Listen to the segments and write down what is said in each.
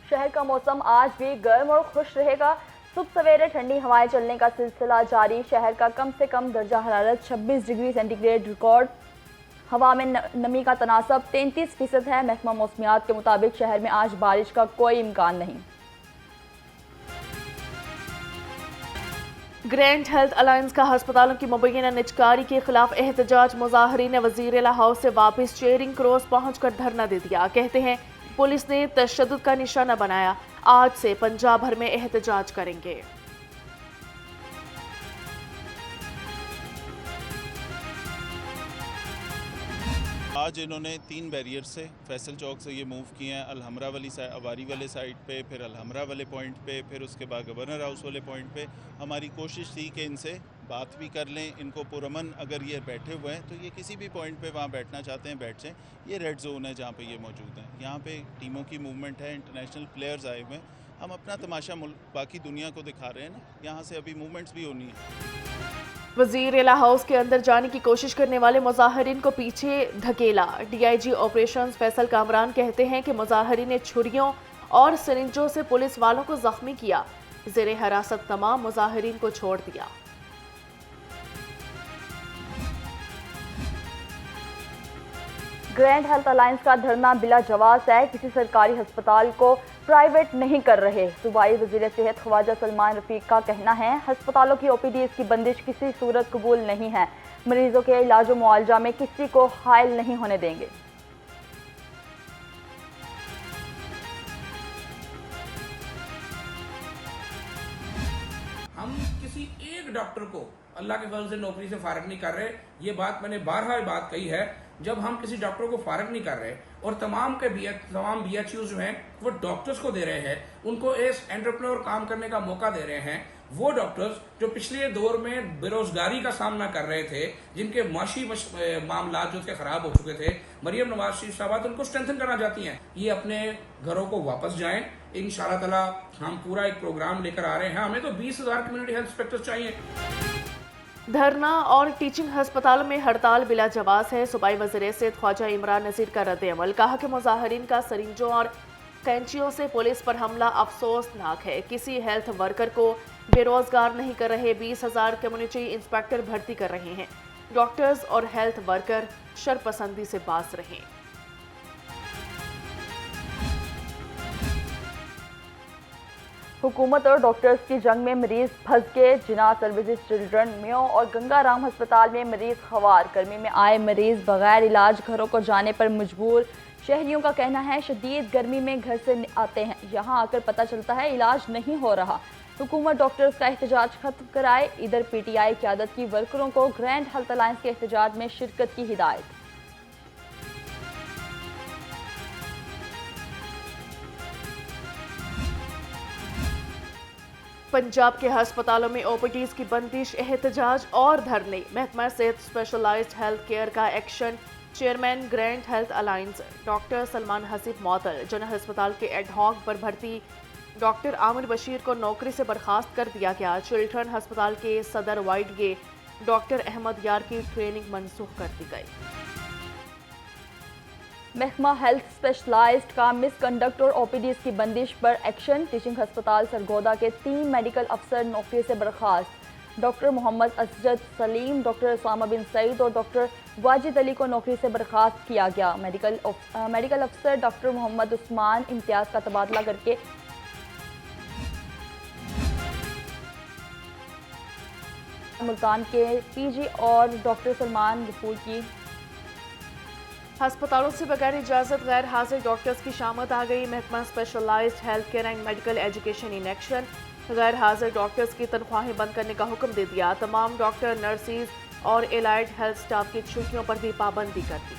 शहर का मौसम आज भी गर्म और खुश रहेगा। सुबह सवेरे ठंडी हवाएं चलने का सिलसिला जारी। शहर का कम से कम दर्जा हरारत 26 डिग्री सेंटीग्रेड रिकॉर्ड। हवा में नमी का तनासब 33% है। महकमा मौसमियात के मुताबिक शहर में आज बारिश का कोई इम्कान नहीं। ग्रैंड हेल्थ अलायंस का अस्पतालों की मुबैना निजकारी के खिलाफ एहतजाज। मुजाहरीन ने वजीर हाउस से वापस चेयरिंग क्रॉस पहुंचकर धरना दे दिया। कहते हैं पुलिस ने तशद्दुद का निशाना बनाया। आज से पंजाब भर में एहतजाज करेंगे। आज इन्होंने 3 बैरियर से फैसल चौक से ये मूव किए हैं अलहमरा वाली अवारी वाले साइड पे, फिर अलहमरा वाले पॉइंट पे, फिर उसके बाद गवर्नर हाउस वाले पॉइंट पे। हमारी कोशिश थी कि इनसे बात भी कर लें, इनको पुरअमन अगर ये बैठे हुए हैं तो ये किसी भी पॉइंट पे वहाँ बैठना चाहते हैं बैठ जाएँ। ये रेड जोन है जहाँ पे ये मौजूद हैं। यहाँ पे टीमों की मूवमेंट है, इंटरनेशनल प्लेयर्स आए हुए हैं। हम अपना तमाशा बाकी दुनिया को दिखा रहे हैं ना, यहाँ से अभी मूवमेंट्स भी होनी है। वजीर हाउस के अंदर जाने की कोशिश करने वाले मुजाहरीन को पीछे धकेला। डीआईजी ऑपरेशंस फैसल कामरान कहते हैं कि मुजाहरीन ने छुरियों और सिरिंजों से पुलिस वालों को जख्मी किया। जेरे हिरासत तमाम मुजाहरीन को छोड़ दिया। ग्रैंड हेल्थ अलायंस का धरना बिला जवाब है। किसी सरकारी अस्पताल को प्राइवेट नहीं कर रहे। सूबाई वजीर सेहत ख्वाजा सलमान रफीक का कहना है अस्पतालों की ओपीडी की बंदिश किसी सूरत कबूल नहीं है। मरीजों के इलाज और मुआवजा में किसी को हायल नहीं होने देंगे। हम किसी एक डॉक्टर को अल्लाह के फजल से नौकरी से फारिग नहीं कर रहे। ये बात मैंने बारहा बात कही है। जब हम किसी डॉक्टर को फारिग नहीं कर रहे और तमाम BHUs जो हैं वो डॉक्टर्स को दे रहे हैं, उनको इस एंटरप्रेन्योर काम करने का मौका दे रहे हैं। वो डॉक्टर्स जो पिछले दौर में बेरोजगारी का सामना कर रहे थे, जिनके माशी मामला जो थे खराब हो चुके थे, मरियम नवाज शरीफ साहब उनको स्ट्रेंथन करना चाहती हैं। ये अपने घरों को वापस जाएं। इंशाअल्लाह ताला हम पूरा एक प्रोग्राम लेकर आ रहे हैं। हमें तो 20,000 कम्युनिटी हेल्थ इंस्पेक्टर्स चाहिए। धरना और टीचिंग अस्पतालों में हड़ताल बिला जवाब है। सूबाई वज़ीर सेहत ख्वाजा इमरान नज़ीर का रद्द अमल। कहा कि मुजाहरीन का सरिंजों और कैंचियों से पुलिस पर हमला अफसोसनाक है। किसी हेल्थ वर्कर को बेरोजगार नहीं कर रहे। 20,000 कम्युनिटी इंस्पेक्टर भर्ती कर रहे हैं। डॉक्टर्स और हेल्थ वर्कर शरपसंदी से बाज रहें। हुकूमत और डॉक्टर्स की जंग में मरीज फंस गए। जिना सर्विसेज चिल्ड्रन मेयो और गंगाराम अस्पताल में मरीज खवार। गर्मी में आए मरीज बगैर इलाज घरों को जाने पर मजबूर। शहरियों का कहना है शदीद गर्मी में घर से आते हैं, यहाँ आकर पता चलता है इलाज नहीं हो रहा। हुकूमत डॉक्टर्स का एहतजाज खत्म कराए। इधर PTI क़यादत की वर्करों को ग्रैंड हेल्थ अलायंस के एहतजाज में शिरकत की हिदायत। पंजाब के अस्पतालों में ओपीडीज की बंदिश, एहतजाज और धरने। महकमा सेहत स्पेशलाइज्ड हेल्थ केयर का action. Chairman Grand Health Alliance doctor Salman Haseeb मौतल। जनरल अस्पताल के एडहॉक पर भर्ती डॉक्टर आमिर बशीर को नौकरी से बर्खास्त कर दिया गया। चिल्ड्रन अस्पताल के सदर वाइडगे डॉक्टर अहमद यार की ट्रेनिंग मनसूख कर दी गई। महकमा हेल्थ स्पेशलाइज्ड का मिसकंडक्ट और ओपीडीज की बंदिश पर एक्शन। टीचिंग अस्पताल सरगोदा के 3 मेडिकल अफसर नौकरी से बर्खास्त। डॉक्टर मोहम्मद असजद सलीम, डॉक्टर उसामा बिन सईद और डॉक्टर वाजिद अली को नौकरी से बर्खास्त किया गया। मेडिकल अफसर डॉक्टर मोहम्मद उस्मान इम्तियाज का तबादला करके मुल्तान के PG और डॉक्टर सलमान गफूर की अस्पतालों से बगैर इजाजत गैर हाजिर डॉक्टर्स की शामत आ गई। महकमा specialised health care and medical education in action. गैर हाजिर डॉक्टर्स की तनख्वाहें बंद करने का हुक्म दे दिया। तमाम डॉक्टर, नर्सिस और एलाइड हेल्थ स्टाफ की छुट्टियों पर भी पाबंदी कर दी।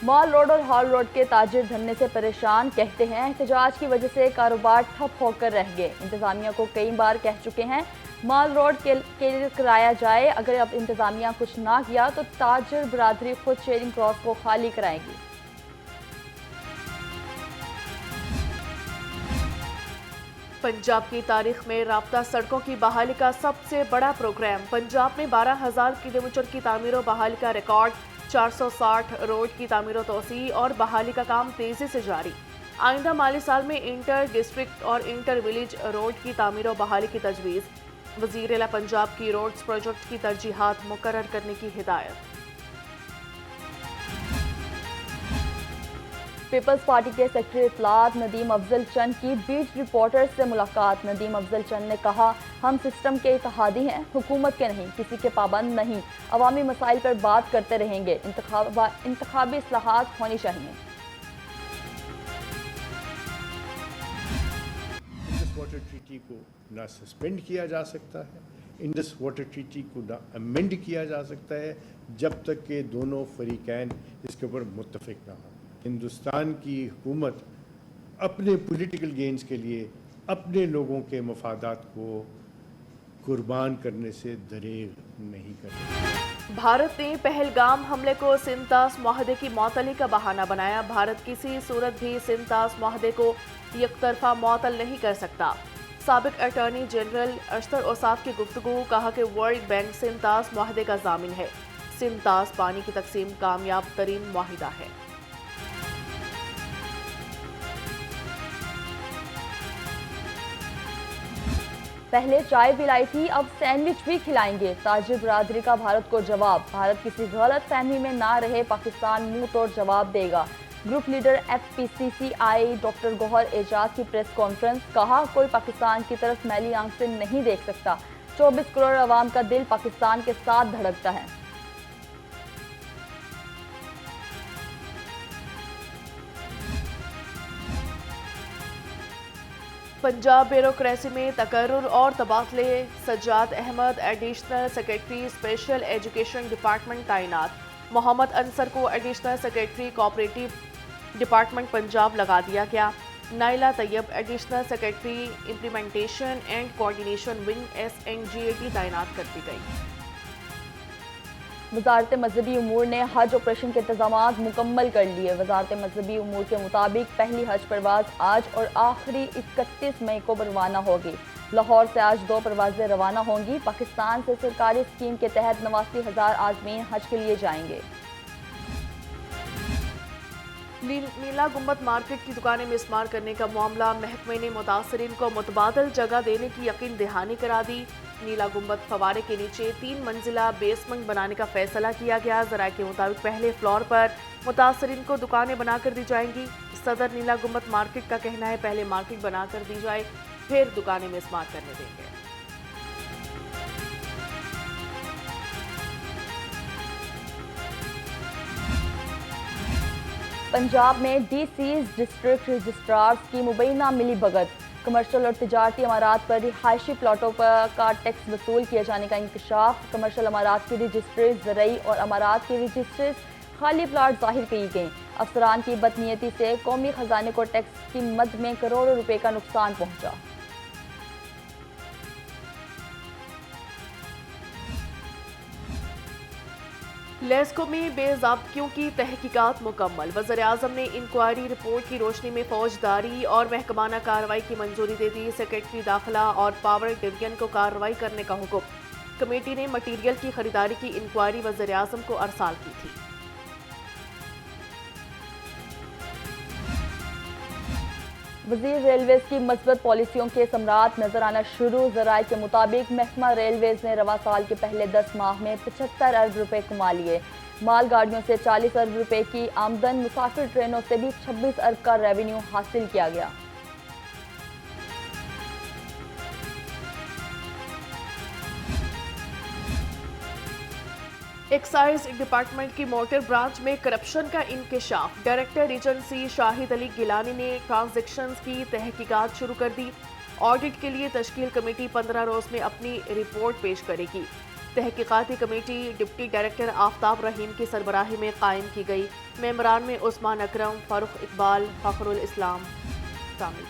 मॉल रोड और हॉल रोड के ताजिर धरने से परेशान। कहते हैं एहतजाज की वजह से कारोबार ठप होकर रह गए। इंतजामिया को कई बार कह चुके हैं मॉल रोड के लिए कराया जाए। अगर अब इंतजामिया कुछ ना किया तो ताजिर बरादरी खुद चेयरिंग क्रॉस को खाली कराएंगी। पंजाब की तारीख में राब्ता सड़कों की बहाली का सबसे बड़ा प्रोग्राम। पंजाब में 12,000 किलोमीटर की तामीर और बहाली का रिकॉर्ड। 460 रोड की तामीर तोसी और बहाली का काम तेजी से जारी। आइंदा माली साल में इंटर डिस्ट्रिक्ट और इंटर विलेज रोड की तामीर और बहाली की तजवीज़। वज़ीर आला पंजाब की रोड्स प्रोजेक्ट की तरजीहात मुकर्रर करने की हिदायत। पीपल्स पार्टी के सेक्रेटरी इत्तलात नदीम अफजल चंद की बीट रिपोर्टर से मुलाकात। नदीम अफजल चंद ने कहा, हम सिस्टम के इत्तेहादी हैं, हुकूमत के नहीं, किसी के पाबंद नहीं। अवामी मसाइल पर बात करते रहेंगे। इंतखाबी इस्लाहात होनी चाहिए। इंडस वाटर ट्रीटी को ना सस्पेंड किया जा सकता है, इंडस वाटर ट्रीटी को ना अमेंड किया जा सकता है जब तक कि दोनों फरीकैन इसके ऊपर मुत्तफिक ना हो। हिंदुस्तान की हुकूमत अपने पॉलिटिकल गेन्स के लिए अपने लोगों के मफादात को कुर्बान करने से दरेग नहीं करती। भारत ने पहलगाम हमले को सिंतास मुआहदे की मअतली का बहाना बनाया। भारत किसी सूरत भी सिंतास मुआहदे को यकतरफा मअतल नहीं कर सकता। साबिक अटॉर्नी जनरल अशतर ओसाफ की गुफ्तगू, कहा कि वर्ल्ड बैंक सिंतास मुआहदे का जामिन है। सिंतास पानी की तकसीम कामयाब तरीन मुआहिदा है। पहले चाय पिलाई थी, अब सैंडविच भी खिलाएंगे। ताजिर बरादरी का भारत को जवाब। भारत किसी गलत फहमी में ना रहे, पाकिस्तान मुंह तोड़ जवाब देगा। Group leader FPCCI doctor Gauhar Ejaz की प्रेस कॉन्फ्रेंस, कहा, कोई पाकिस्तान की तरफ मैली आंख से नहीं देख सकता। 24 करोड़ अवाम का दिल पाकिस्तान के साथ धड़कता है। पंजाब ब्यूरोक्रेसी में तकर्रुर और तबादले। Sajjad Ahmed additional secretary special education department तैनात। मोहम्मद अंसर को additional secretary cooperative department Punjab लगा दिया गया। Naila Tayyab additional secretary implementation and coordination wing SNGAT तैनात कर दी गई। वजारत मजहबी उमूर ने हज ऑपरेशन के इंतजाम मुकम्मल कर लिए। वजारत मजहबी उमूर के मुताबिक पहली हज परवाज आज और आखिरी 31 मई को रवाना होगी। लाहौर से आज 2 परवाजें रवाना होंगी। पाकिस्तान से सरकारी स्कीम के तहत 89,000 आज़मीन हज के लिए जाएंगे। नीला गुम्बद मार्केट की दुकानें मिसमार करने का मामला, महकमे ने मुतासरीन को मुतबादल जगह देने की यकीन दहानी करा दी। नीला गुम्बद फवारे के नीचे 3 मंजिला बेसमेंट बनाने का फैसला किया गया। ज़राए के मुताबिक पहले फ्लोर पर मुतासरीन को दुकानें बनाकर दी जाएंगी। सदर नीला गुम्बद मार्केट का कहना है, पहले मार्केट बनाकर दी जाए, फिर दुकानें मिसमार करने देंगे। पंजाब में DCs डिस्ट्रिक्ट रजिस्ट्रार्स की मुबैना मिली भगत। कमर्शल और तिजारती अमारात पर रिहायशी प्लाटों का टैक्स वसूल किए जाने का इंकशाफ। कमर्शल अमारात की रजिस्ट्रीज, ज़रई और अमारात की रजिस्ट्रीज खाली प्लाट जाहिर की गई। अफसरान की बदनीयती से कौमी खजाने को टैक्स की मद में करोड़ों रुपए का नुकसान पहुंचा। लेस्को में बेज़ाब्तियों की तहकीकात मुकम्मल। वज़ीर-ए-आज़म ने इंक्वायरी रिपोर्ट की रोशनी में फौजदारी और महकमाना कार्रवाई की मंजूरी दे दी। सेक्रेटरी दाखिला और पावर डिवीजन को कार्रवाई करने का हुक्म। कमेटी ने मटीरियल की खरीदारी की इंक्वायरी वज़ीर-ए-आज़म को अरसाल की थी। वज़ीर रेलवेज की मस्बत पॉलिसियों के समरात नजर आना शुरू। ज़राए के मुताबिक महकमा रेलवेज ने रवा साल के पहले 10 माह में 75 अरब रुपए कमा लिए। माल गाड़ियों से 40 अरब रुपए की आमदन, मुसाफिर ट्रेनों से भी 26 अरब का रेवेन्यू हासिल किया गया। एक्साइज डिपार्टमेंट की मोटर ब्रांच में करप्शन का इंकशाफ। डायरेक्टर एजेंसी शाहिद अली गिलानी ने ट्रांजैक्शंस की तहकीकात शुरू कर दी। ऑडिट के लिए तश्कील कमेटी 15 रोज में अपनी रिपोर्ट पेश करेगी। तहकीकाती कमेटी डिप्टी डायरेक्टर आफ्ताब रहीम की सरबराही में कायम की गई। मेंबरान में उस्मान अकरम, फारूक इकबाल, फखरुल इस्लाम शामिल।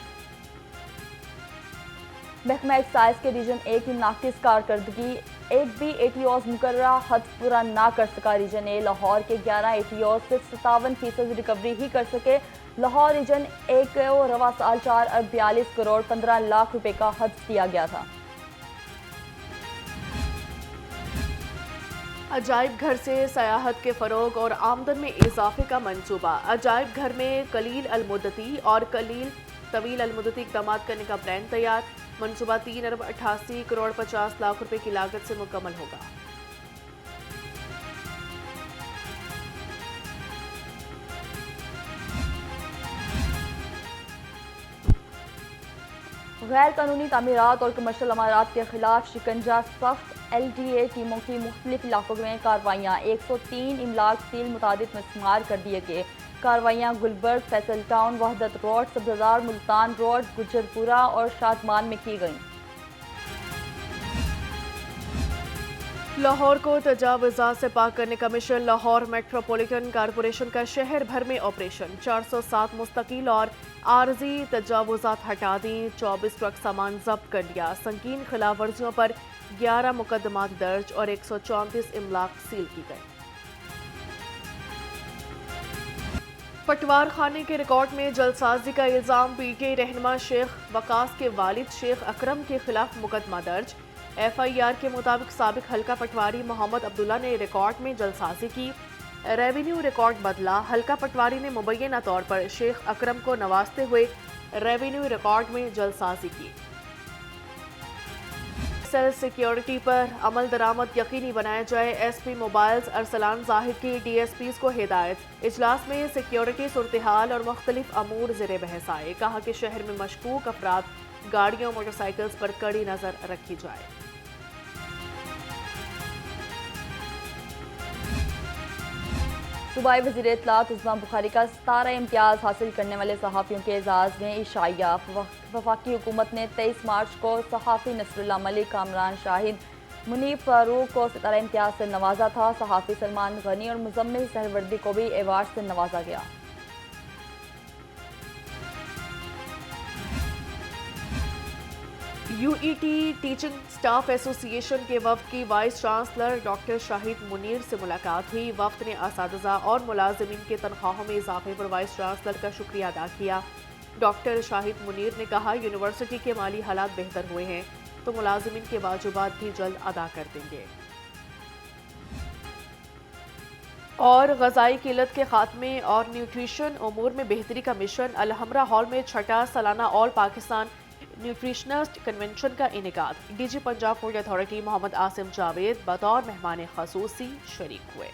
महकमा एक्साइज के रीजन ए की नाकिस कारकर्दगी, एक भी ATOs मुकर्ररा हद पूरा ना कर सका। रीजन ए लाहौर के 11 ATOs सिर्फ 57% रिकवरी ही कर सके। लाहौर रीजन ए को रवा साल 4 अरब 42 करोड़ 15 लाख रुपए का हद दिया गया था। अजायब घर से सयाहत के फ़रोग और आमदन में इजाफे का मंसूबा। अजायब घर में कलील अलमुद्दती और कलील तवील अलमुद्दती इक़दाम करने का प्लान तैयार। मंसूबा 3 अरब 88 करोड़ 50 लाख रुपए की लागत से मुकम्मल होगा। गैर कानूनी तामीरात और कमर्शल अमारात के खिलाफ शिकंजा सख्त। LDA टीमों की मुख्तलिफ इलाकों में कार्रवाइयाँ। 103 इमलाक सील मुतादिद मिस्मार कर दिए गए। कार्रवाइयाँ Gulberg, Faisal Town, Wahdat Road, Sabzdar, Multan Road, Gujjarpura और शादमान में की गई। लाहौर को तजावुज़ात से पाक करने का मिशन। लाहौर मेट्रोपॉलिटन कॉरपोरेशन का शहर भर में ऑपरेशन। 407 मुस्तकिल और आर्जी तजावुज़ात हटा दी। 24 ट्रक सामान जब्त कर लिया। संगीन खिलाफ वर्जियों पर 11 मुकदमात दर्ज और 134 इमलाक सील की गई। पटवार खाने के रिकॉर्ड में जलसाजी का इल्जाम। PTI रहनुमा शेख वकास के वालिद शेख अकरम के खिलाफ मुकदमा दर्ज। FIR के मुताबिक साबिक हल्का पटवारी मोहम्मद अब्दुल्ला ने रिकॉर्ड में जलसाजी की। रेवेन्यू रिकॉर्ड बदला। हल्का पटवारी ने मुबैना तौर पर शेख अकरम को नवाजते हुए रेवेन्यू रिकॉर्ड में जलसाजी की। सेल सिक्योरिटी पर अमल दरामद यकीनी बनाया जाए। SP मोबाइल्स अरसलान जाहिद की DSPs को हिदायत। इजलास में सिक्योरिटी सूरत हाल और मुख्तलिफ अमूर ज़ेर बहस आए। कहा कि शहर में मशकूक अफराद गाड़ियों मोटरसाइकिल्स पर कड़ी नजर रखी जाए। सूबाई वज़ीर इत्तलात उस्मा बुखारी का 17 इम्तियाज़ हासिल करने वाले सहाफ़ियों के एजाज़ में इशाइया। वफाकी हुकूमत ने 23 मार्च को सहाफ़ी नसरुल्लाह मलिक, कामरान शाहिद, मुनीब फारूक को 17 इम्तियाज़ से नवाजा था। सहाफ़ी सलमान गनी और मुज़म्मिल सहरवर्दी को भी एवार्ड से नवाजा गया। UET टीचिंग स्टाफ एसोसिएशन के वफ्द की vice chancellor doctor Shahid Munir से मुलाकात हुई। वफ्द ने असातिज़ा और मुलाजिमीन के तनख्वाहों में इजाफे पर वाइस चांसलर का शुक्रिया अदा किया। डॉक्टर शाहिद मुनीर ने कहा, यूनिवर्सिटी के माली हालात बेहतर हुए हैं तो मुलाजिमीन के वाजिबात भी जल्द अदा कर देंगे। और ग़ज़ाई किल्लत के खात्मे और न्यूट्रिशन उमूर में बेहतरी का मिशन। अलहमरा हॉल में छठा सालाना ऑल पाकिस्तान न्यूट्रिशनिस्ट कन्वेंशन का इनेकाद। DG Punjab food authority Mohammad Asim Javed बतौर मेहमान ख़ुसूसी शरीक हुए।